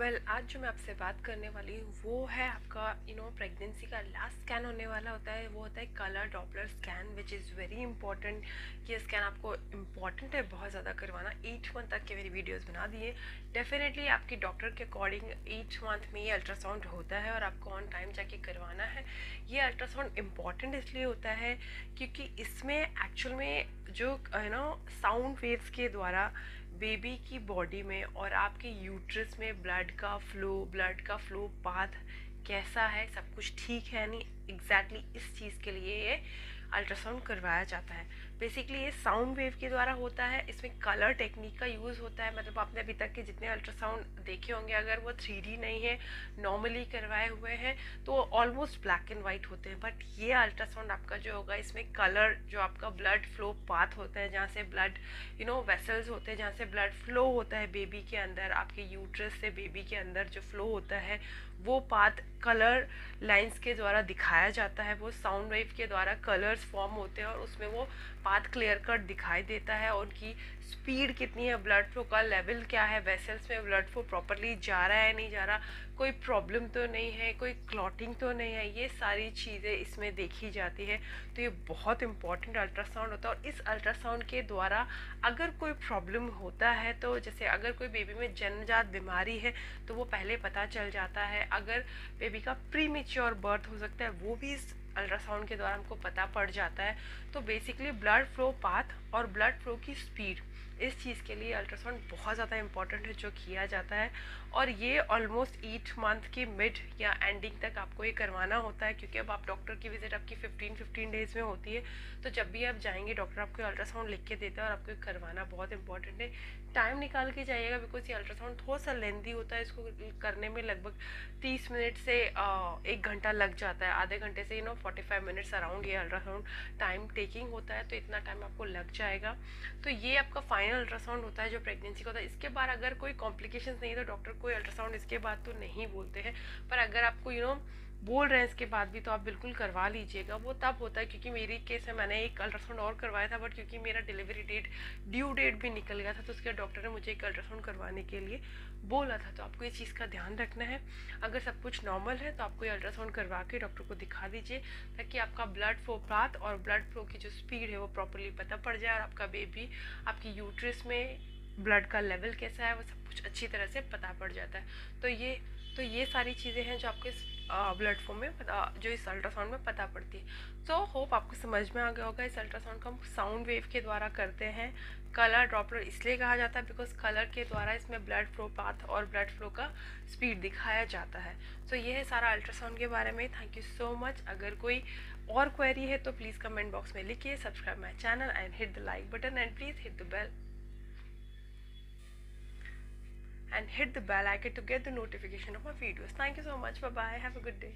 आज जो मैं आपसे बात करने वाली हूँ वो है आपका प्रेगनेंसी का लास्ट स्कैन होने वाला होता है। वो होता है colour Doppler scan, which is very important. ये स्कैन आपको इम्पॉर्टेंट है बहुत ज़्यादा करवाना। 8 मंथ तक के मेरी वीडियोस बना दिए। डेफिनेटली आपकी डॉक्टर के अकॉर्डिंग 8 मंथ में ये अल्ट्रासाउंड होता है और आपको ऑन टाइम जाके करवाना है। ये अल्ट्रासाउंड इम्पॉर्टेंट इसलिए होता है क्योंकि इसमें एक्चुअल में जो साउंड वेव्स के द्वारा बेबी की बॉडी में और आपके यूट्रस में ब्लड का फ्लो पाथ कैसा है, सब कुछ ठीक है नहीं, एग्जैक्टली इस चीज़ के लिए ये अल्ट्रासाउंड करवाया जाता है। बेसिकली ये साउंड वेव के द्वारा होता है। इसमें कलर टेक्निक का यूज़ होता है। मतलब आपने अभी तक के जितने अल्ट्रासाउंड देखे होंगे, अगर वो 3D नहीं है, नॉर्मली करवाए हुए हैं, तो ऑलमोस्ट ब्लैक एंड वाइट होते हैं। बट ये अल्ट्रासाउंड आपका जो होगा, इसमें कलर, जो आपका ब्लड फ्लो पाथ होता है, जहाँ से ब्लड वेसल्स होते हैं, जहाँ से ब्लड फ्लो होता है बेबी के अंदर, आपके यूट्रस से बेबी के अंदर जो फ्लो होता है, वो पाथ कलर लाइंस के द्वारा दिखाया जाता है। वो साउंड वेव के द्वारा कलर्स फॉर्म होते हैं और उसमें वो पाथ क्लियर कट दिखाई देता है। और उनकी स्पीड कितनी है, ब्लड फ्लो का लेवल क्या है, वेसल्स में ब्लड फ्लो प्रॉपरली जा रहा है नहीं जा रहा, कोई प्रॉब्लम तो नहीं है, कोई क्लॉटिंग तो नहीं है, ये सारी चीज़ें इसमें देखी जाती है। तो ये बहुत इंपॉर्टेंट अल्ट्रासाउंड होता है। और इस अल्ट्रासाउंड के द्वारा अगर कोई प्रॉब्लम होता है, तो जैसे अगर कोई बेबी में जन्मजात बीमारी है तो वो पहले पता चल जाता है। अगर बेबी का प्री मेच्योर बर्थ हो सकता है, वो भी इस अल्ट्रासाउंड के द्वारा हमको पता पड़ जाता है। तो बेसिकली ब्लड फ्लो पाथ और ब्लड फ्लो की स्पीड, इस चीज़ के लिए अल्ट्रासाउंड बहुत ज़्यादा इंपॉर्टेंट है जो किया जाता है। और ये ऑलमोस्ट 8 मंथ की मिड या एंडिंग तक आपको ये करवाना होता है, क्योंकि अब आप डॉक्टर की विजिट आपकी 15 डेज में होती है। तो जब भी आप जाएंगे, डॉक्टर आपको अल्ट्रासाउंड लिख के देता है और आपको करवाना बहुत इंपॉर्टेंट है। टाइम निकाल के जाइएगा, बिकॉज ये अल्ट्रासाउंड थोड़ा सा लेंदी होता है। इसको करने में लगभग 30 मिनट से 1 घंटा लग जाता है। आधे घंटे से 45 मिनट्स अराउंड ये अल्ट्रासाउंड टाइम टेकिंग होता है। तो इतना टाइम आपको लग जाएगा। तो ये आपका फाइनल अल्ट्रासाउंड होता है जो प्रेगनेंसी का होता है। इसके बाद अगर कोई कॉम्प्लिकेशंस नहीं है तो डॉक्टर कोई अल्ट्रासाउंड इसके बाद तो नहीं बोलते हैं। पर अगर आपको बोल रहे हैं इसके बाद भी, तो आप बिल्कुल करवा लीजिएगा। वो तब होता है क्योंकि मेरी केस में मैंने एक अल्ट्रासाउंड और करवाया था, बट क्योंकि मेरा डिलीवरी ड्यू डेट भी निकल गया था, तो उसके डॉक्टर ने मुझे एक अल्ट्रासाउंड करवाने के लिए बोला था। तो आपको इस चीज़ का ध्यान रखना है। अगर सब कुछ नॉर्मल है तो आपको ये अल्ट्रासाउंड करवा के डॉक्टर को दिखा दीजिए, ताकि आपका ब्लड फ्लो पाथ और ब्लड फ्लो की जो स्पीड है वो प्रॉपरली पता पड़ जाए, और आपका बेबी, आपकी यूट्रस में ब्लड का लेवल कैसा है, वो सब कुछ अच्छी तरह से पता पड़ जाता है। तो ये सारी चीज़ें हैं जो आपके इस ब्लड फ्लो में जो इस अल्ट्रासाउंड में पता पड़ती है। सो होप आपको समझ में आ गया होगा। इस अल्ट्रासाउंड को हम साउंड वेव के द्वारा करते हैं। कलर ड्रॉपलर इसलिए कहा जाता है बिकॉज कलर के द्वारा इसमें ब्लड फ्लो पाथ और ब्लड फ्लो का स्पीड दिखाया जाता है। सो ये है सारा अल्ट्रासाउंड के बारे में। Thank you so much. अगर कोई और क्वेरी है तो प्लीज़ कमेंट बॉक्स में लिखिए। Subscribe my channel and hit the like button and please hit the bell and hit the bell icon to get the notification of my videos. Thank you so much. Bye bye. Have a good day.